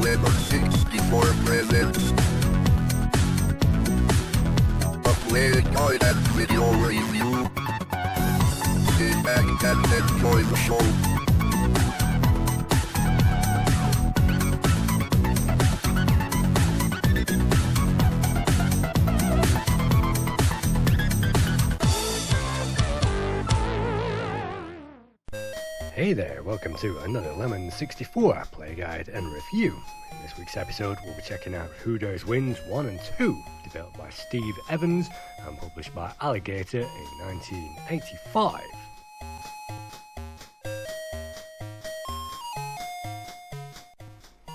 Lemon 64 present. A playguide and video review. Sit back and enjoy the show. Hey there, welcome to another Lemon 64 play guide and review. In this week's episode we'll be checking out Who Dares Wins 1 and 2, developed by Steve Evans and published by Alligator in 1985.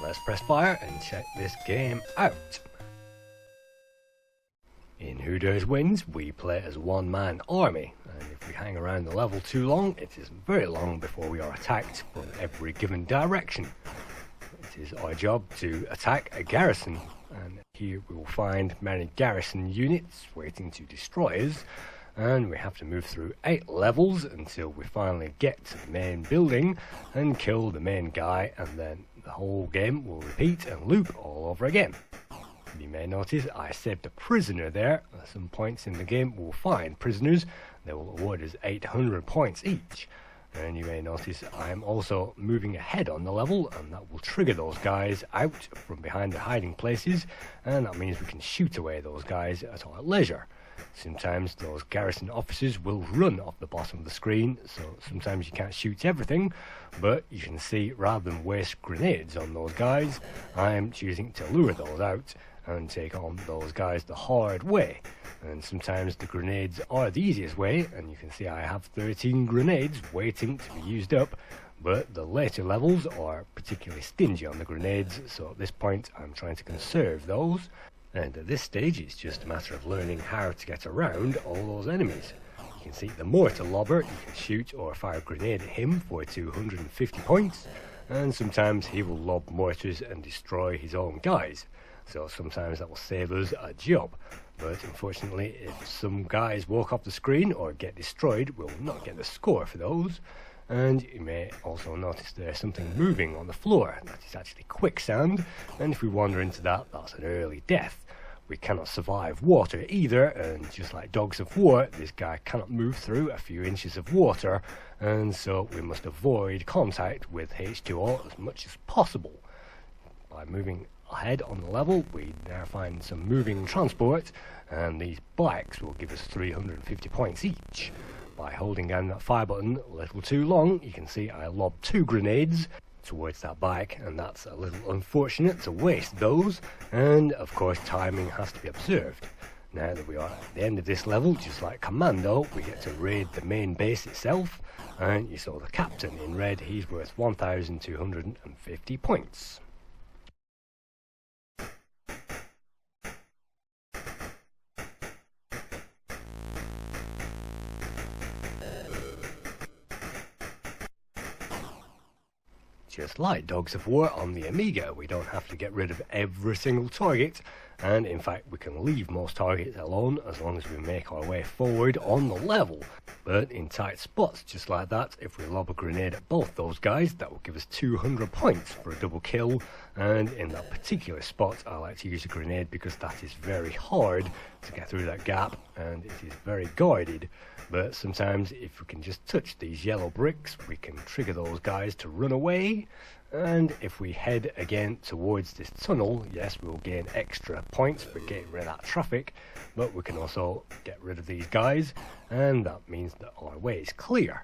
Let's press fire and check this game out. In Who Dares Wins, we play as one-man army, and if we hang around the level too long, it isn't very long before we are attacked from every given direction. It is our job to attack a garrison, and here we will find many garrison units waiting to destroy us, and we have to move through 8 levels until we finally get to the main building and kill the main guy, and then the whole game will repeat and loop all over again. You may notice I saved a prisoner there. At some points in the game we'll find prisoners. They will award us 800 points each. And you may notice I'm also moving ahead on the level, and that will trigger those guys out from behind the hiding places, and that means we can shoot away those guys at our leisure. Sometimes those garrison officers will run off the bottom of the screen, so sometimes you can't shoot everything, but you can see rather than waste grenades on those guys, I'm choosing to lure those out and take on those guys the hard way. And sometimes the grenades are the easiest way, and you can see I have 13 grenades waiting to be used up, but the later levels are particularly stingy on the grenades, so at this point I'm trying to conserve those. And at this stage it's just a matter of learning how to get around all those enemies. You can see the mortar lobber, you can shoot or fire a grenade at him for 250 points, and sometimes he will lob mortars and destroy his own guys. So sometimes that will save us a job, but unfortunately if some guys walk off the screen or get destroyed, we'll not get the score for those. And you may also notice there's something moving on the floor. That is actually quicksand, and if we wander into that, that's an early death. We cannot survive water either, and just like Dogs of War, this guy cannot move through a few inches of water, and so we must avoid contact with H2O as much as possible. By moving ahead on the level, we now find some moving transport, and these bikes will give us 350 points each. By holding down that fire button a little too long, you can see I lobbed 2 grenades towards that bike, and that's a little unfortunate to waste those, and of course timing has to be observed. Now that we are at the end of this level, just like Commando, we get to raid the main base itself, and you saw the captain in red, he's worth 1,250 points. Just like Dogs of War on the Amiga, we don't have to get rid of every single target, and in fact we can leave most targets alone as long as we make our way forward on the level. But in tight spots just like that, if we lob a grenade at both those guys, that will give us 200 points for a double kill, and in that particular spot I like to use a grenade because that is very hard to get through that gap and it is very guarded. But sometimes if we can just touch these yellow bricks, we can trigger those guys to run away, and if we head again towards this tunnel, yes, we'll gain extra points for getting rid of that traffic, but we can also get rid of these guys, and that means that our way is clear.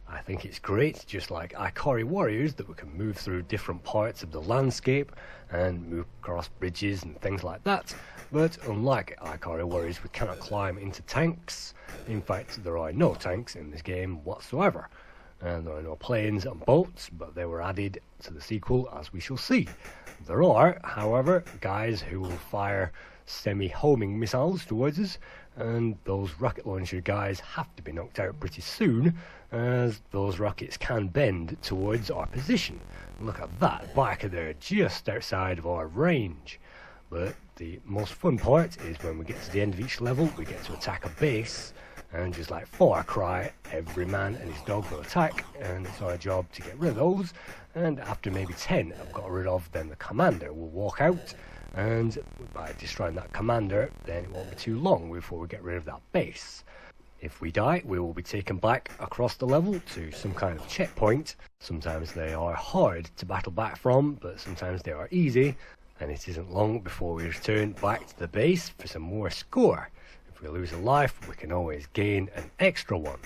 I think it's great, just like Ikari Warriors, that we can move through different parts of the landscape and move across bridges and things like that, but unlike Ikari Warriors we cannot climb into tanks. In fact, there are no tanks in this game whatsoever, and there are no planes and boats, but they were added to the sequel as we shall see. There are, however, guys who will fire semi-homing missiles towards us, and those rocket launcher guys have to be knocked out pretty soon, as those rockets can bend towards our position. Look at that biker there, just outside of our range. But the most fun part is when we get to the end of each level, we get to attack a base, And just like Far Cry, every man and his dog will attack, and it's our job to get rid of those. And after maybe 10 I've got rid of, then the commander will walk out, and by destroying that commander, then it won't be too long before we get rid of that base. If we die, we will be taken back across the level to some kind of checkpoint. Sometimes they are hard to battle back from, but sometimes they are easy, and it isn't long before we return back to the base for some more score. If we lose a life, we can always gain an extra one.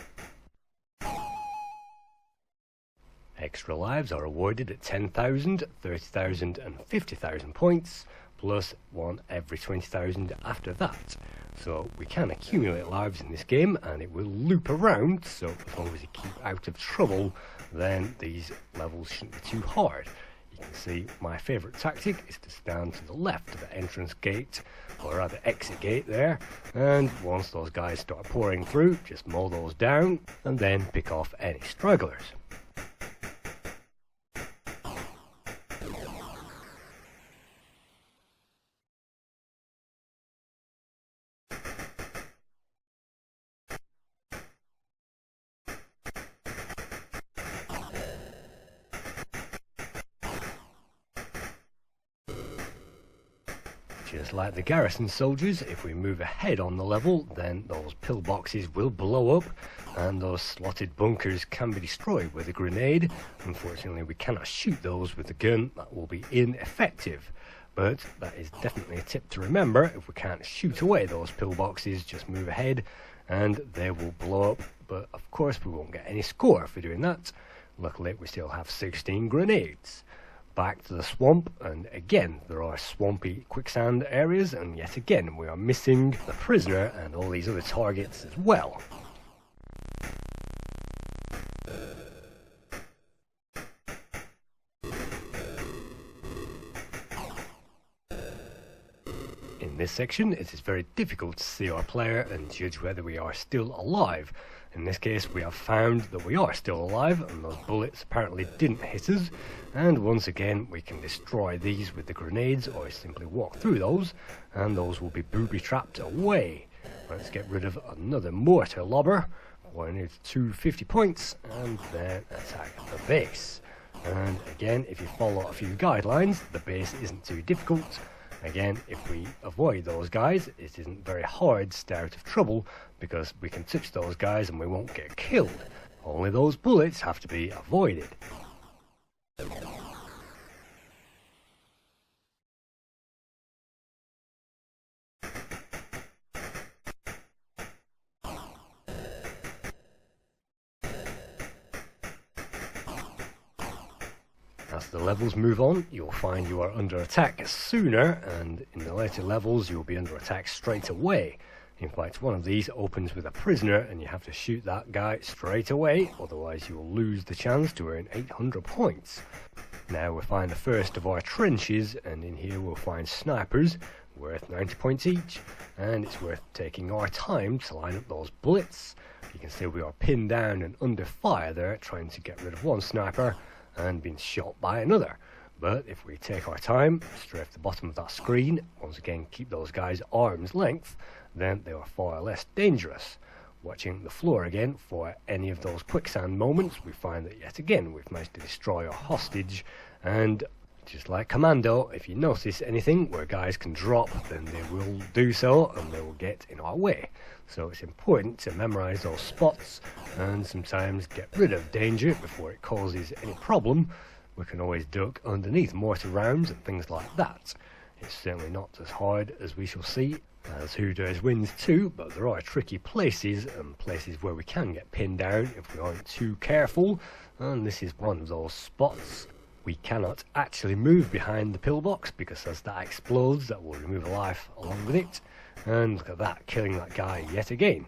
Extra lives are awarded at 10,000, 30,000 and 50,000 points, plus one every 20,000 after that. So we can accumulate lives in this game, and it will loop around, so as long as you keep out of trouble, then these levels shouldn't be too hard. You can see my favourite tactic is to stand to the left of the entrance gate, or rather exit gate there, and once those guys start pouring through, just mow those down, and then pick off any stragglers. Just like the garrison soldiers, if we move ahead on the level, then those pillboxes will blow up, and those slotted bunkers can be destroyed with a grenade. Unfortunately, we cannot shoot those with a gun, that will be ineffective. But that is definitely a tip to remember. If we can't shoot away those pillboxes, just move ahead and they will blow up. But of course we won't get any score for doing that. Luckily we still have 16 grenades. Back to the swamp, and again there are swampy quicksand areas, and yet again we are missing the prisoner and all these other targets as well. In this section it is very difficult to see our player and judge whether we are still alive. In this case we have found that we are still alive, and those bullets apparently didn't hit us, and once again we can destroy these with the grenades or simply walk through those, and those will be booby trapped away. Let's get rid of another mortar lobber. We need 250 points and then attack the base. And again, if you follow a few guidelines, the base isn't too difficult. Again, if we avoid those guys, it isn't very hard to stay out of trouble, because we can touch those guys and we won't get killed. Only those bullets have to be avoided. As the levels move on, you'll find you are under attack sooner, and in the later levels you'll be under attack straight away. In fact, one of these opens with a prisoner and you have to shoot that guy straight away, otherwise you will lose the chance to earn 800 points. Now we'll find the first of our trenches, and in here we'll find snipers worth 90 points each, and it's worth taking our time to line up those bullets. You can see we are pinned down and under fire there, trying to get rid of one sniper and being shot by another. But if we take our time, strafe the bottom of that screen, once again keep those guys arm's length, then they are far less dangerous. Watching the floor again for any of those quicksand moments, we find that yet again we've managed to destroy our hostage, and just like Commando, if you notice anything where guys can drop, then they will do so and they will get in our way. So it's important to memorize those spots and sometimes get rid of danger before it causes any problem. We can always duck underneath mortar rounds and things like that. It's certainly not as hard as we shall see as Who Dares Wins 2, but there are tricky places and places where we can get pinned down if we aren't too careful, and this is one of those spots. We cannot actually move behind the pillbox because as that explodes, that will remove a life along with it. And look at that, killing that guy yet again.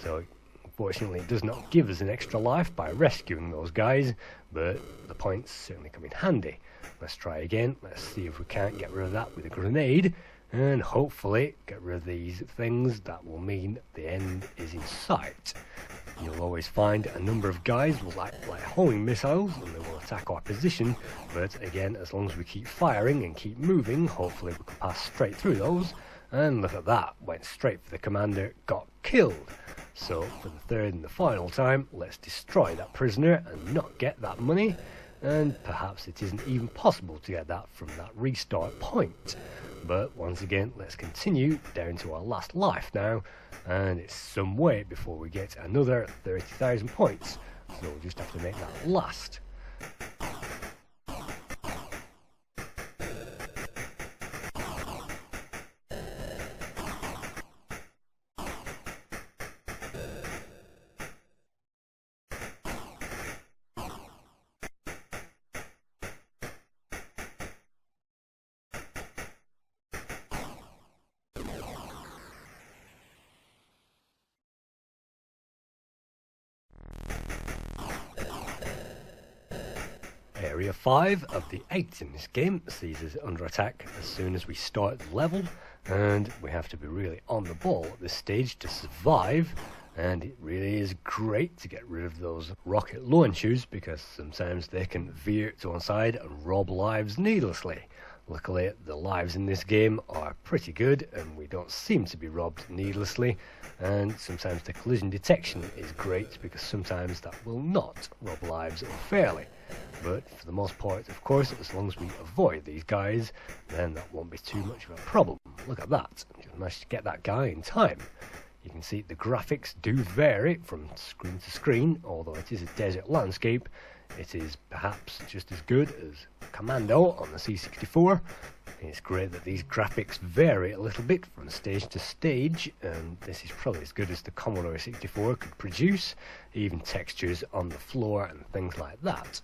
So unfortunately it does not give us an extra life by rescuing those guys, but the points certainly come in handy. Let's try again. Let's see if we can't get rid of that with a grenade, and hopefully get rid of these things. That will mean the end is in sight. You'll always find a number of guys with like homing missiles, and they will attack our position, but again, as long as we keep firing and keep moving, hopefully we can pass straight through those. And look at that, went straight for the commander, got killed. So for the third and the final time, let's destroy that prisoner and not get that money. And perhaps it isn't even possible to get that from that restart point. But once again, let's continue down to our last life now, and it's some way before we get another 30,000 points, so we'll just have to make that last. Area 5 of the 8 in this game sees us under attack as soon as we start the level, and we have to be really on the ball at this stage to survive. And it really is great to get rid of those rocket launchers, because sometimes they can veer to one side and rob lives needlessly. Luckily, the lives in this game are pretty good and we don't seem to be robbed needlessly, and sometimes the collision detection is great because sometimes that will not rob lives unfairly. But for the most part, of course, as long as we avoid these guys, then that won't be too much of a problem. Look at that, just managed to get that guy in time. You can see the graphics do vary from screen to screen, although it is a desert landscape. It is perhaps just as good as Commando on the C64. It's great that these graphics vary a little bit from stage to stage, and this is probably as good as the Commodore 64 could produce, even textures on the floor and things like that.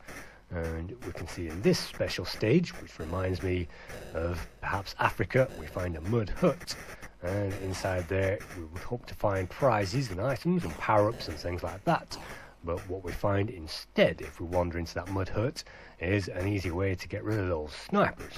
And we can see in this special stage, which reminds me of perhaps Africa, we find a mud hut, and inside there we would hope to find prizes and items and power-ups and things like that. But what we find instead, if we wander into that mud hut, is an easy way to get rid of those snipers.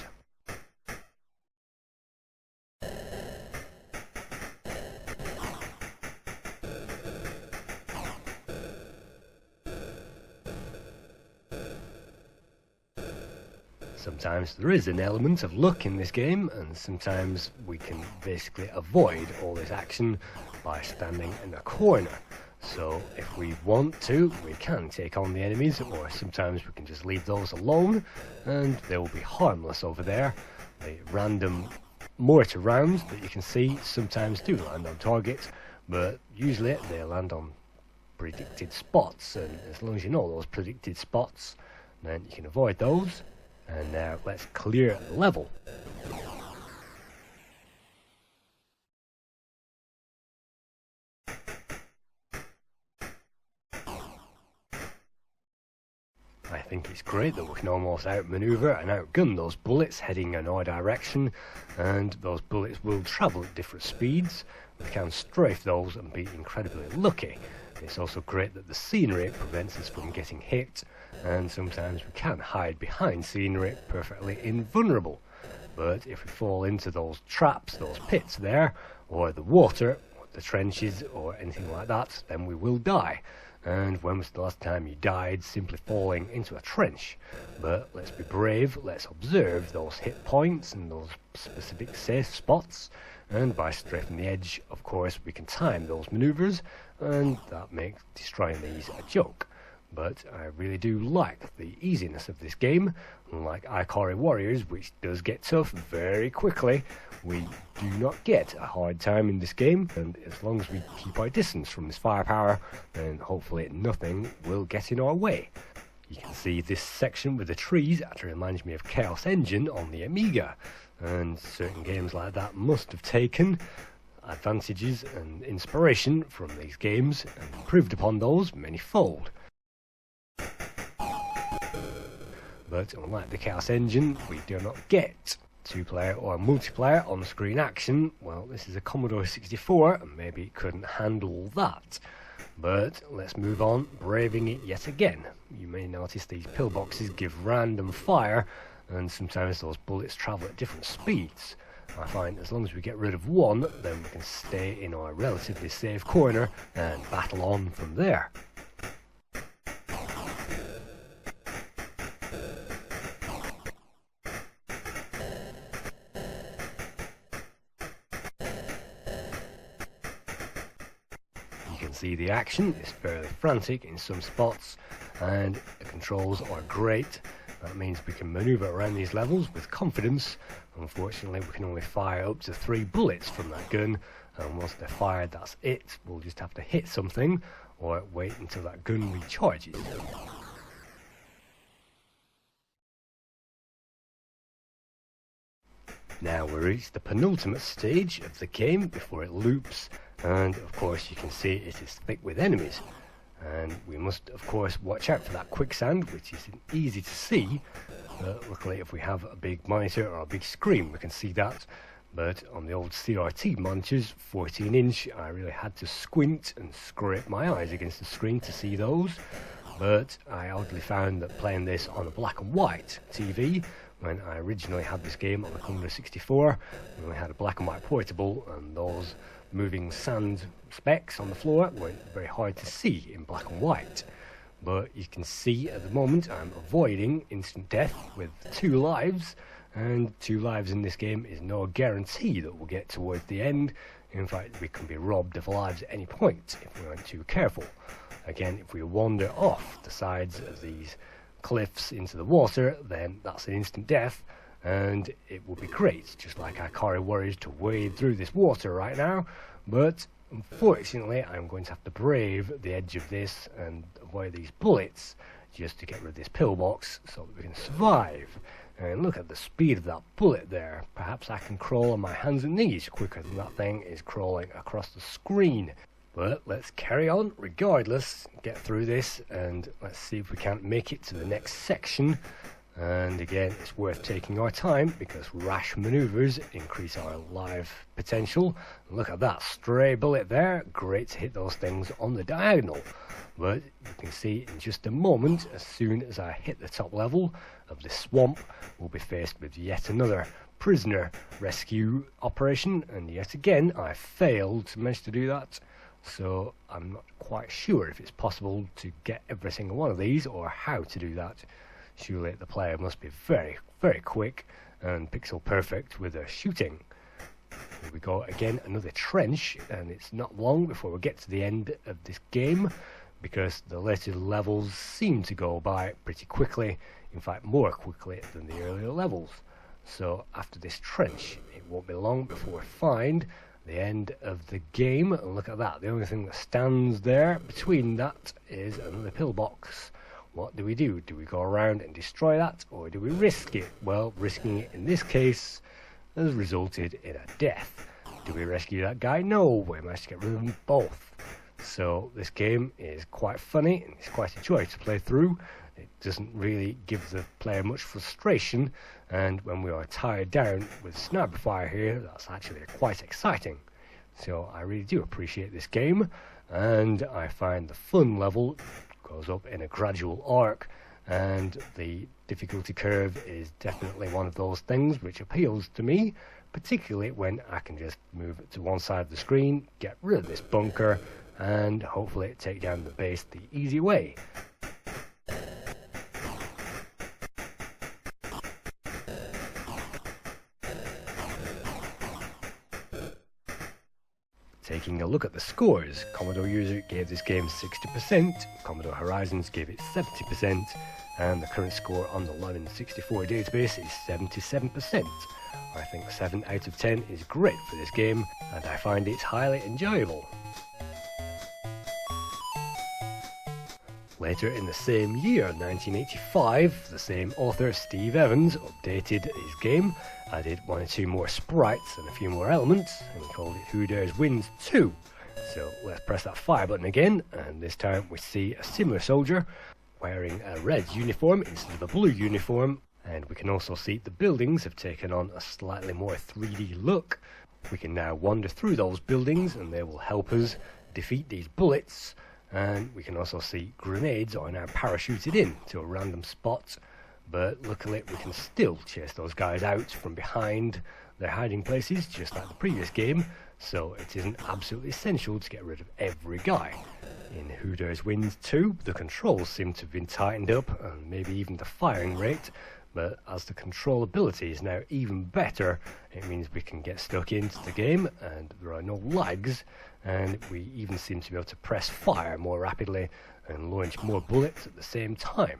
Sometimes there is an element of luck in this game, and sometimes we can basically avoid all this action by standing in a corner. So if we want to, we can take on the enemies, or sometimes we can just leave those alone and they will be harmless over there. The random mortar rounds that you can see sometimes do land on target, but usually they land on predicted spots, and as long as you know those predicted spots, then you can avoid those. And now let's clear the level. I think it's great that we can almost outmaneuver and outgun those bullets heading in our direction, and those bullets will travel at different speeds. We can strafe those and be incredibly lucky. It's also great that the scenery prevents us from getting hit, and sometimes we can hide behind scenery perfectly invulnerable. But if we fall into those traps, those pits there, or the water, or the trenches, or anything like that, then we will die. And when was the last time you died simply falling into a trench? But let's be brave, let's observe those hit points and those specific safe spots, and by strafing the edge, of course, we can time those maneuvers, and that makes destroying these a joke. But I really do like the easiness of this game. Unlike Ikari Warriors, which does get tough very quickly, we do not get a hard time in this game, and as long as we keep our distance from this firepower, then hopefully nothing will get in our way. You can see this section with the trees actually reminds me of Chaos Engine on the Amiga, and certain games like that must have taken advantages and inspiration from these games and improved upon those many-fold. But unlike the Chaos Engine, we do not get two-player or multiplayer on-screen action. Well, this is a Commodore 64 and maybe it couldn't handle that. But let's move on, braving it yet again. You may notice these pillboxes give random fire, and sometimes those bullets travel at different speeds. I find as long as we get rid of one, then we can stay in our relatively safe corner and battle on from there. You can see the action is fairly frantic in some spots, and the controls are great. That means we can maneuver around these levels with confidence. Unfortunately, we can only fire up to 3 bullets from that gun, and once they're fired, that's it. We'll just have to hit something or wait until that gun recharges. Now we reach the penultimate stage of the game before it loops, and of course you can see it is thick with enemies. And we must of course watch out for that quicksand, which isn't easy to see, but luckily if we have a big monitor or a big screen we can see that. But on the old CRT monitors, 14-inch, I really had to squint and scrape my eyes against the screen to see those. But I oddly found that playing this on a black and white TV, when I originally had this game on the Commodore 64, we only had a black and white portable, and those moving sand specks on the floor weren't very hard to see in black and white. But you can see at the moment I'm avoiding instant death with 2 lives, and 2 lives in this game is no guarantee that we'll get towards the end. In fact, we can be robbed of lives at any point if we aren't too careful. Again, if we wander off the sides of these cliffs into the water, then that's an instant death, and it would be great, just like Ikari Warriors, to wade through this water right now. But unfortunately I'm going to have to brave the edge of this and avoid these bullets just to get rid of this pillbox so that we can survive. And look at the speed of that bullet there. Perhaps I can crawl on my hands and knees quicker than that thing is crawling across the screen. But let's carry on regardless, get through this, and let's see if we can't make it to the next section. And again, it's worth taking our time because rash maneuvers increase our live potential. Look at that stray bullet there, great to hit those things on the diagonal. But you can see in just a moment, as soon as I hit the top level of this swamp, we'll be faced with yet another prisoner rescue operation, and yet again I failed to manage to do that. So I'm not quite sure if it's possible to get every single one of these or how to do that. Surely the player must be very, very quick and pixel perfect with their shooting. Here we go again, another trench, and it's not long before we get to the end of this game, because the later levels seem to go by pretty quickly, in fact more quickly than the earlier levels. So after this trench, it won't be long before we find the end of the game. And look at that, the only thing that stands there between that is another pillbox. What do? Do we go around and destroy that, or do we risk it? Well, risking it in this case has resulted in a death. Do we rescue that guy? No, we managed to get rid of them both. So this game is quite funny and it's quite a joy to play through. It doesn't really give the player much frustration, and when we are tired down with sniper fire here, that's actually quite exciting. So I really do appreciate this game, and I find the fun level goes up in a gradual arc, and the difficulty curve is definitely one of those things which appeals to me, particularly when I can just move to one side of the screen, get rid of this bunker, and hopefully take down the base the easy way. Taking a look at the scores, Commodore User gave this game 60%, Commodore Horizons gave it 70%, and the current score on the Lemon 64 database is 77%. I think 7 out of 10 is great for this game, and I find it highly enjoyable. Later in the same year, 1985, the same author, Steve Evans, updated his game, added 1 or 2 more sprites and a few more elements, and he called it Who Dares Wins 2. So let's press that fire button again, and this time we see a similar soldier wearing a red uniform instead of a blue uniform, and we can also see the buildings have taken on a slightly more 3D look. We can now wander through those buildings and they will help us defeat these bullets. And we can also see grenades are now parachuted in to a random spot, but luckily we can still chase those guys out from behind their hiding places just like the previous game, so it isn't absolutely essential to get rid of every guy. In Who Dares Wins 2, the controls seem to have been tightened up, and maybe even the firing rate, but as the controllability is now even better, it means we can get stuck into the game and there are no lags, and we even seem to be able to press fire more rapidly and launch more bullets at the same time.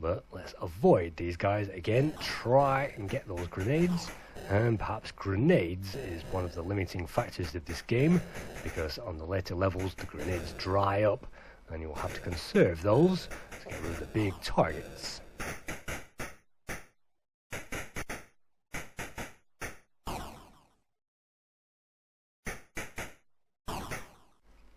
But let's avoid these guys again, try and get those grenades, and perhaps grenades is one of the limiting factors of this game, because on the later levels the grenades dry up and you'll have to conserve those to get rid of the big targets.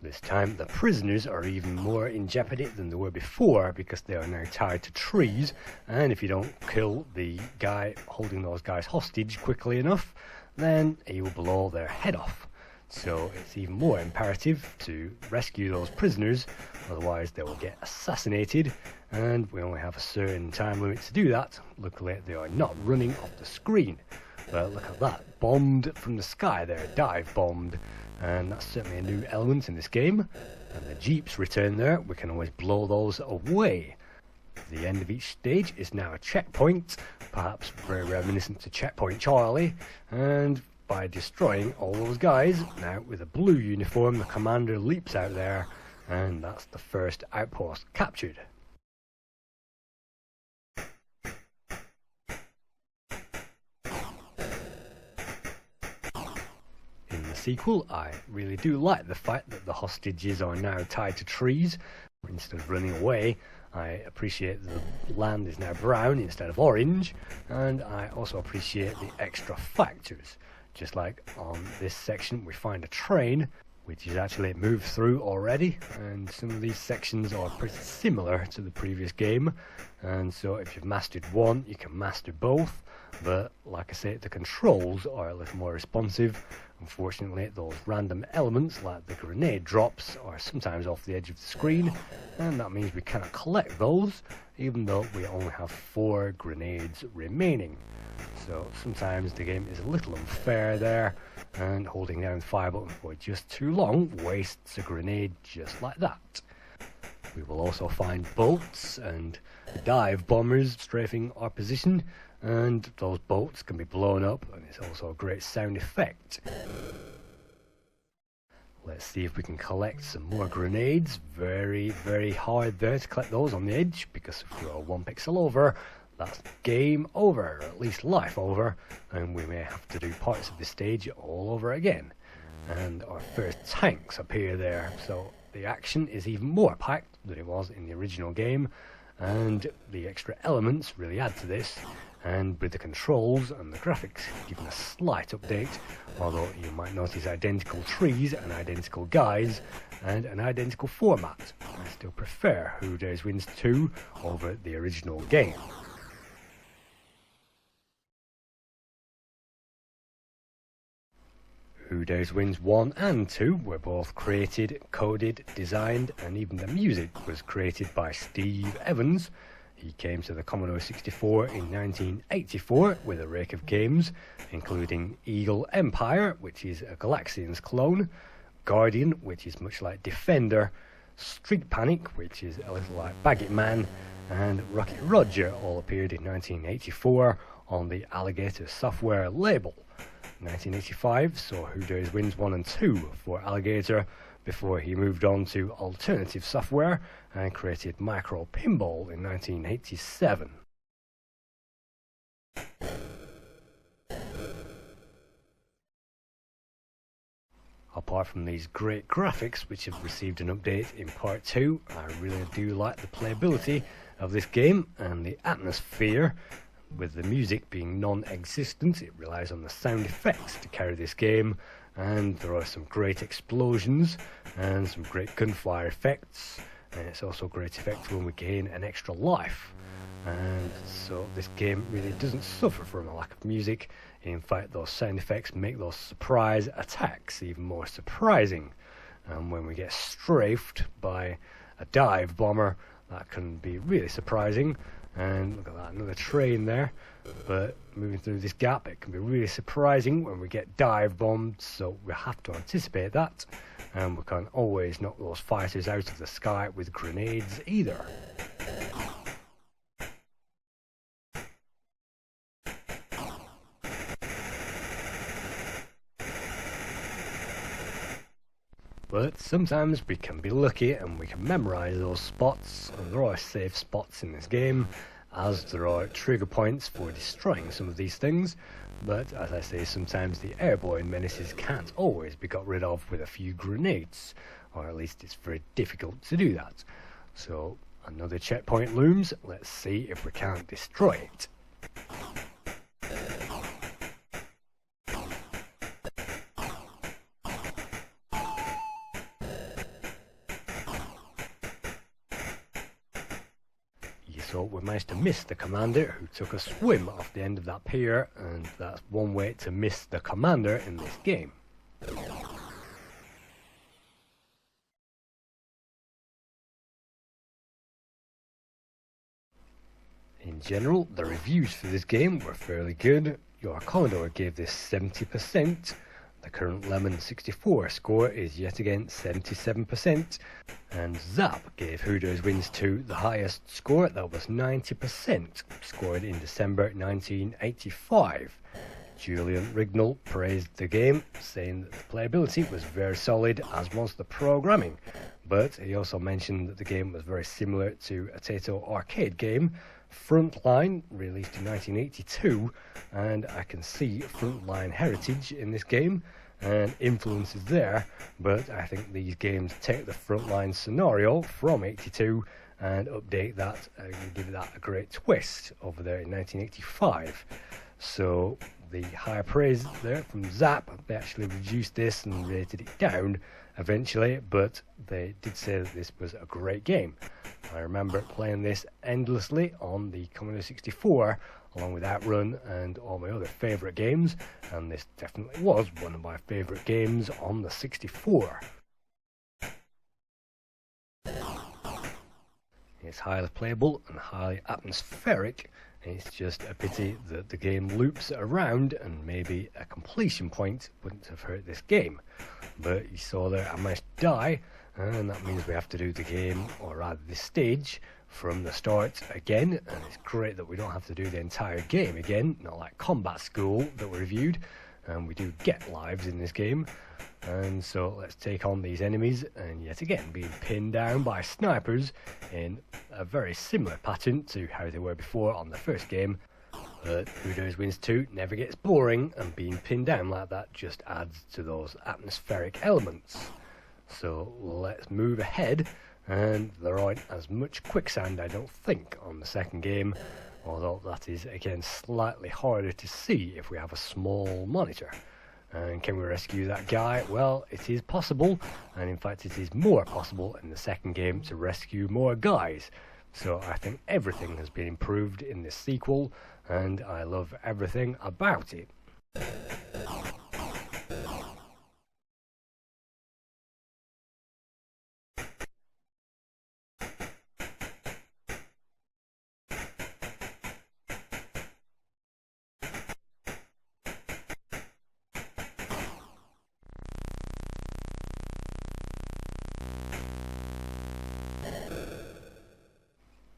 This time the prisoners are even more in jeopardy than they were before, because they are now tied to trees, and if you don't kill the guy holding those guys hostage quickly enough, then he will blow their head off. So it's even more imperative to rescue those prisoners, otherwise they will get assassinated, and we only have a certain time limit to do that. Luckily they are not running off the screen. But look at that, bombed from the sky there, dive bombed. And that's certainly a new element in this game. And the jeeps return there, we can always blow those away. The end of each stage is now a checkpoint, perhaps very reminiscent to Checkpoint Charlie, and by destroying all those guys, now with a blue uniform, the commander leaps out there, and that's the first outpost captured. Sequel, I really do like the fact that the hostages are now tied to trees instead of running away. I appreciate the land is now brown instead of orange, and I also appreciate the extra factors. Just like on this section we find a train which is actually moved through already, and some of these sections are pretty similar to the previous game, and so if you've mastered one you can master both. But like I say, the controls are a little more responsive. Unfortunately, those random elements like the grenade drops are sometimes off the edge of the screen, and that means we cannot collect those even though we only have 4 grenades remaining. So sometimes the game is a little unfair there, and holding down the fire button for just too long wastes a grenade just like that. We will also find bolts and dive bombers strafing our position, and those bolts can be blown up, and it's also a great sound effect. Let's see if we can collect some more grenades. Very, very hard there to collect those on the edge, because if you're 1 pixel over, that's game over, or at least life over, and we may have to do parts of the stage all over again. And our first tanks appear there, so the action is even more packed than it was in the original game, and the extra elements really add to this. And with the controls and the graphics given a slight update, although you might notice identical trees and identical guys and an identical format. I still prefer Who Dares Wins 2 over the original game. Who Dares Wins 1 and 2 were both created, coded, designed, and even the music was created by Steve Evans. He came to the Commodore 64 in 1984 with a rake of games, including Eagle Empire, which is a Galaxians clone, Guardian, which is much like Defender, Street Panic, which is a little like Baggett Man, and Rocket Roger all appeared in 1984 on the Alligator Software label. 1985 saw Who Dares Wins 1 and 2 for Alligator, before he moved on to alternative software and created Micro Pinball in 1987. Apart from these great graphics, which have received an update in Part 2, I really do like the playability of this game and the atmosphere. With the music being non-existent, it relies on the sound effects to carry this game, and there are some great explosions and some great gunfire effects, and it's also a great effect when we gain an extra life. And so this game really doesn't suffer from a lack of music. In fact, those sound effects make those surprise attacks even more surprising. And when we get strafed by a dive bomber, that can be really surprising. And look at that, another train there. But moving through this gap, it can be really surprising when we get dive bombed, so we have to anticipate that. And we can't always knock those fighters out of the sky with grenades either. But sometimes we can be lucky and we can memorise those spots, and there are safe spots in this game, as there are trigger points for destroying some of these things. But as I say, sometimes the airborne menaces can't always be got rid of with a few grenades, or at least it's very difficult to do that. So another checkpoint looms. Let's see if we can't destroy it. So we managed to miss the commander, who took a swim off the end of that pier, and that's one way to miss the commander in this game. In general, the reviews for this game were fairly good. Your Commodore gave this 70%. The current Lemon 64 score is yet again 77%, and Zap gave Who Dares Wins 2 the highest score, that was 90%, scored in December 1985. Julian Rignall praised the game, saying that the playability was very solid, as was the programming, but he also mentioned that the game was very similar to a Taito arcade game, Frontline, released in 1982, and I can see Frontline heritage in this game and influences there, but I think these games take the Frontline scenario from 82 and update that and give that a great twist over there in 1985. So the higher praise there from Zap, they actually reduced this and rated it down eventually, but they did say that this was a great game. I remember playing this endlessly on the Commodore 64 along with Outrun and all my other favourite games, and this definitely was one of my favourite games on the 64. It's highly playable and highly atmospheric. It's just a pity that the game loops around, and maybe a completion point wouldn't have hurt this game. But you saw there I managed to die, and that means we have to do the game, or rather this stage, from the start again. And it's great that we don't have to do the entire game again, not like Combat School that we reviewed, and we do get lives in this game. And so let's take on these enemies, and yet again being pinned down by snipers in a very similar pattern to how they were before on the first game. But Who Dares Wins 2 never gets boring, and being pinned down like that just adds to those atmospheric elements. So let's move ahead, and there aren't as much quicksand, I don't think, on the second game, although that is again slightly harder to see if we have a small monitor. And can we rescue that guy? Well, it is possible, and in fact it is more possible in the second game to rescue more guys. So I think everything has been improved in this sequel, and I love everything about it.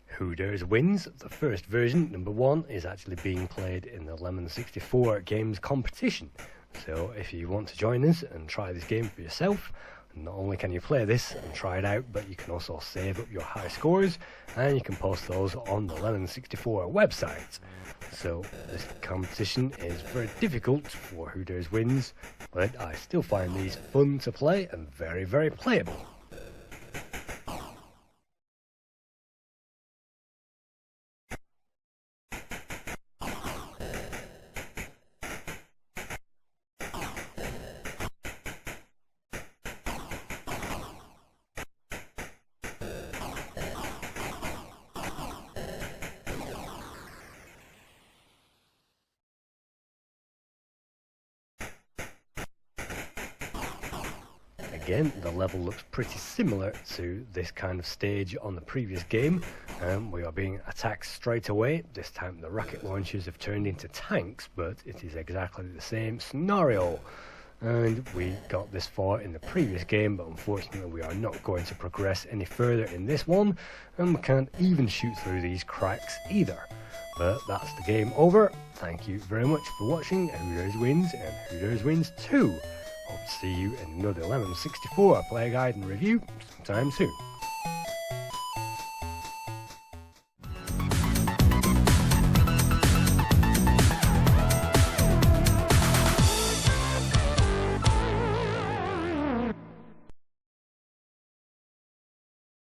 Who Dares Wins, the first version, number 1, is actually being played in the Lemon 64 games competition. So if you want to join us and try this game for yourself, not only can you play this and try it out, but you can also save up your high scores, and you can post those on the Lemon 64 website. So this competition is very difficult for Who Dares Wins, but I still find these fun to play and very, very playable. Again, the level looks pretty similar to this kind of stage on the previous game. We are being attacked straight away. This time the rocket launchers have turned into tanks, but it is exactly the same scenario. And we got this far in the previous game, but unfortunately we are not going to progress any further in this one, and we can't even shoot through these cracks either. But that's the game over. Thank you very much for watching Who Dares Wins and Who Dares Wins 2. Hope to see you in another Lemon 64 play guide and review sometime soon.